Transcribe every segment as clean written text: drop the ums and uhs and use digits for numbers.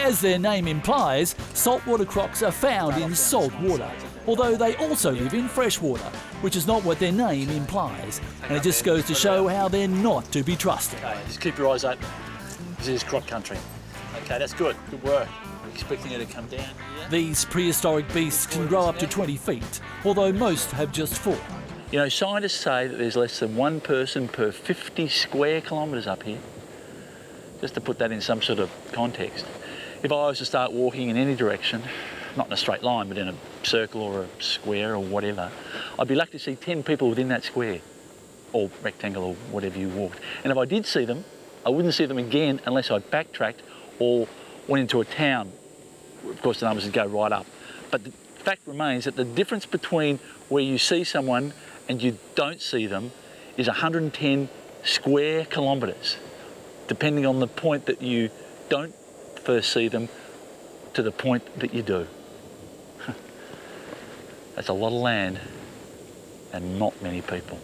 As their name implies, saltwater crocs are found in salt water, although they also live in fresh water, which is not what their name implies. And it just goes to show how they're not to be trusted. Okay, just keep your eyes open. This is croc country. Okay, that's good. Good work. We're expecting her to come down here. These prehistoric beasts can grow up to 20 feet, although most have just 4. You know, scientists say that there's less than 1 person per 50 square kilometres up here. Just to put that in some sort of context. If I was to start walking in any direction, not in a straight line, but in a circle or a square or whatever, I'd be lucky to see 10 people within that square, or rectangle or whatever you walked. And if I did see them, I wouldn't see them again unless I backtracked or went into a town. Of course, the numbers would go right up. But the fact remains that the difference between where you see someone and you don't see them is 110 square kilometres, depending on the point that you don't first see them to the point that you do. That's a lot of land and not many people,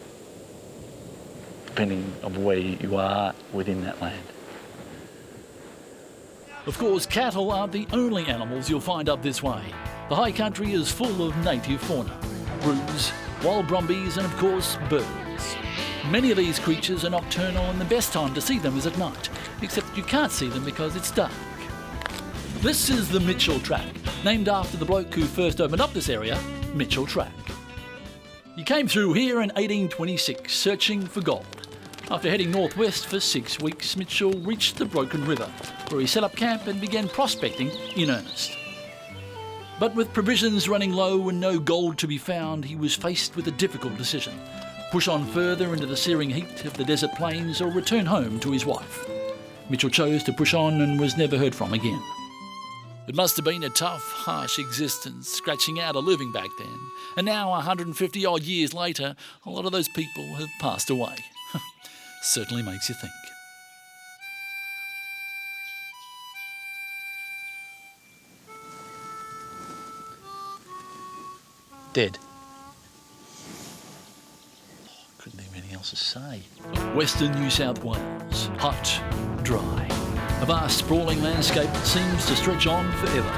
depending on where you are within that land. Of course, cattle aren't the only animals you'll find up this way. The high country is full of native fauna, roos, wild brumbies and of course birds. Many of these creatures are nocturnal and the best time to see them is at night, except you can't see them because it's dark. This is the Mitchell Track, named after the bloke who first opened up this area, Mitchell Track. He came through here in 1826 searching for gold. After heading northwest for 6 weeks, Mitchell reached the Broken River, where he set up camp and began prospecting in earnest. But with provisions running low and no gold to be found, he was faced with a difficult decision: push on further into the searing heat of the desert plains or return home to his wife. Mitchell chose to push on and was never heard from again. It must have been a tough, harsh existence, scratching out a living back then. And now, 150 odd years later, a lot of those people have passed away. Certainly makes you think. Dead. Couldn't think of anything else to say. Western New South Wales, hot, dry. A vast sprawling landscape that seems to stretch on forever,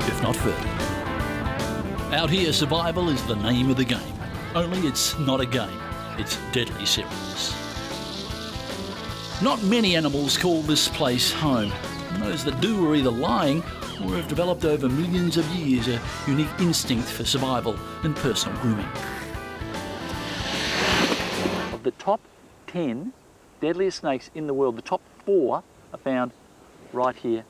if not further. Out here, survival is the name of the game. Only it's not a game, it's deadly serious. Not many animals call this place home, and those that do are either lying or have developed over millions of years a unique instinct for survival and personal grooming. Of the top 10 deadliest snakes in the world, the top 4 are found right here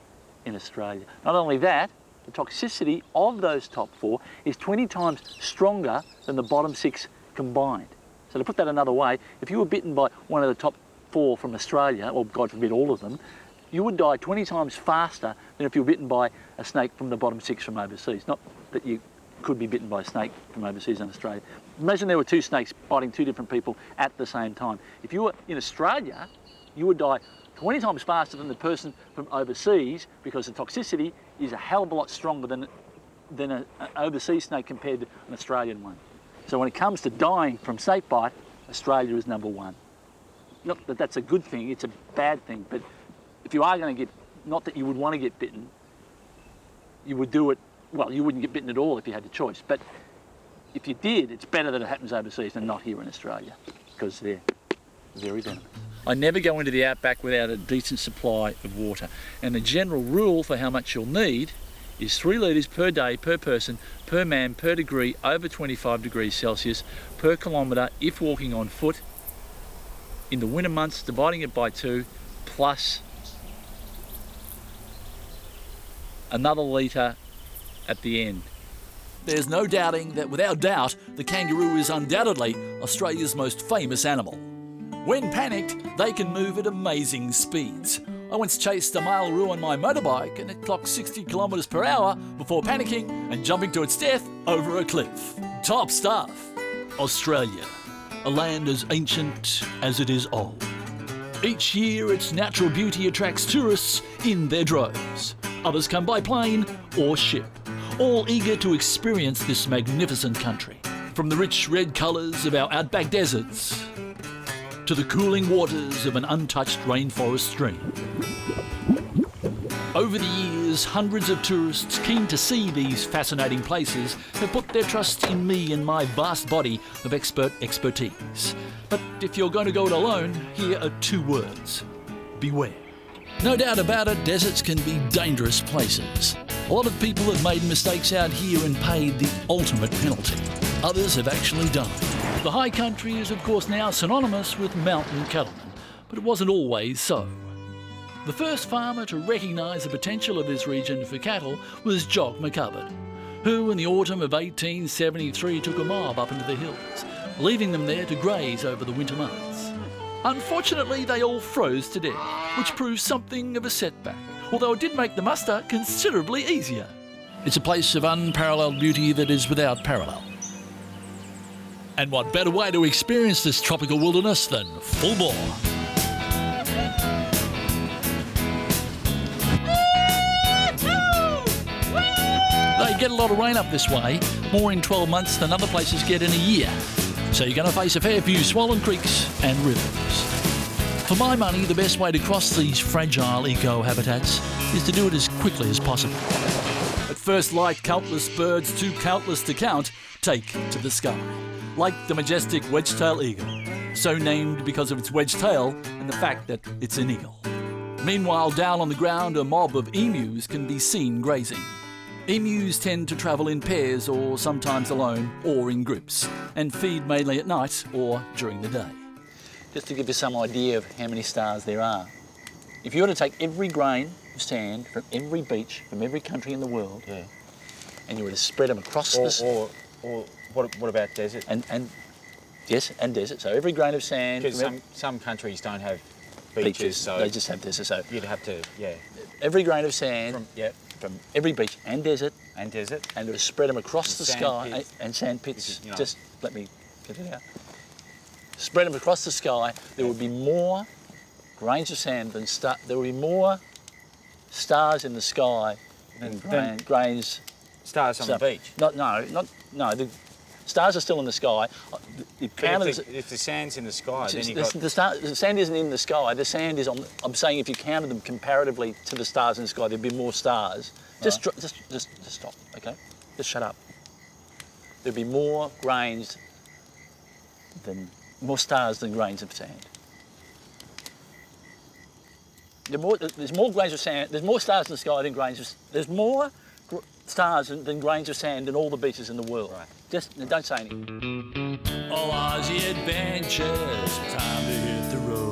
in Australia. Not only that, the toxicity of those top 4 is 20 times stronger than the bottom 6 combined. So to put that another way, if you were bitten by one of the top 4 from Australia, or God forbid all of them, you would die 20 times faster than if you were bitten by a snake from the bottom 6 from overseas. Not that you could be bitten by a snake from overseas in Australia. Imagine there were 2 snakes biting 2 different people at the same time. If you were in Australia, you would die 20 times faster than the person from overseas, because the toxicity is a hell of a lot stronger than an overseas snake compared to an Australian one. So when it comes to dying from snake bite, Australia is number 1. Not that that's a good thing, it's a bad thing, but if you are going to get, not that you would want to get bitten, you would do it, well, you wouldn't get bitten at all if you had the choice, but if you did, it's better that it happens overseas than not here in Australia, because they're very venomous. I never go into the outback without a decent supply of water, and the general rule for how much you'll need is 3 litres per day per person, per man, per degree over 25 degrees Celsius, per kilometre if walking on foot. In the winter months, dividing it by 2, plus another litre at the end. There's no doubting that without doubt, the kangaroo is undoubtedly Australia's most famous animal. When panicked, they can move at amazing speeds. I once chased a male roo on my motorbike and it clocked 60 kilometres per hour before panicking and jumping to its death over a cliff. Top stuff. Australia, a land as ancient as it is old. Each year, its natural beauty attracts tourists in their droves. Others come by plane or ship, all eager to experience this magnificent country. From the rich red colours of our outback deserts to the cooling waters of an untouched rainforest stream. Over the years, hundreds of tourists keen to see these fascinating places have put their trust in me and my vast body of expertise. But if you're going to go it alone, here are 2 words: beware. No doubt about it, deserts can be dangerous places. A lot of people have made mistakes out here and paid the ultimate penalty. Others have actually died. The high country is of course now synonymous with mountain cattlemen, but it wasn't always so. The first farmer to recognise the potential of this region for cattle was Jock McCubbin, who in the autumn of 1873 took a mob up into the hills, leaving them there to graze over the winter months. Unfortunately, they all froze to death, which proved something of a setback, although it did make the muster considerably easier. It's a place of unparalleled beauty that is without parallel. And what better way to experience this tropical wilderness than full bore? They get a lot of rain up this way, more in 12 months than other places get in a year. So you're going to face a fair few swollen creeks and rivers. For my money, the best way to cross these fragile eco-habitats is to do it as quickly as possible. At first light, countless birds, too countless to count, take to the sky, like the majestic wedge-tailed eagle, so named because of its wedge tail and the fact that it's an eagle. Meanwhile, down on the ground, a mob of emus can be seen grazing. Emus tend to travel in pairs or sometimes alone or in groups and feed mainly at night or during the day. Just to give you some idea of how many stars there are, if you were to take every grain of sand from every beach, from every country in the world, and you were to spread them across or what about desert? Yes, and desert. So every grain of sand. Because some countries don't have beaches, so they just have desert. So you'd have to, every grain of sand from every beach and desert, and to spread them across the sky pits. and sand pits. Is, you know, just let me get it out. Spread them across the sky. There would be more grains of sand than there would be more stars in the sky than grains. Stars on the beach. No. The stars are still in the sky. If the sand's in the sky, then the sand isn't in the sky. The sand is on. I'm saying if you counted them comparatively to the stars in the sky, there'd be more stars. Just stop, okay? Just shut up. There'd be more stars than grains of sand. There's more grains of sand. There's more stars in the sky than grains of. There's more stars than grains of sand in all the beaches in the world. Right. Just don't say anything. Oh, Aussie Adventures, time to hit the road.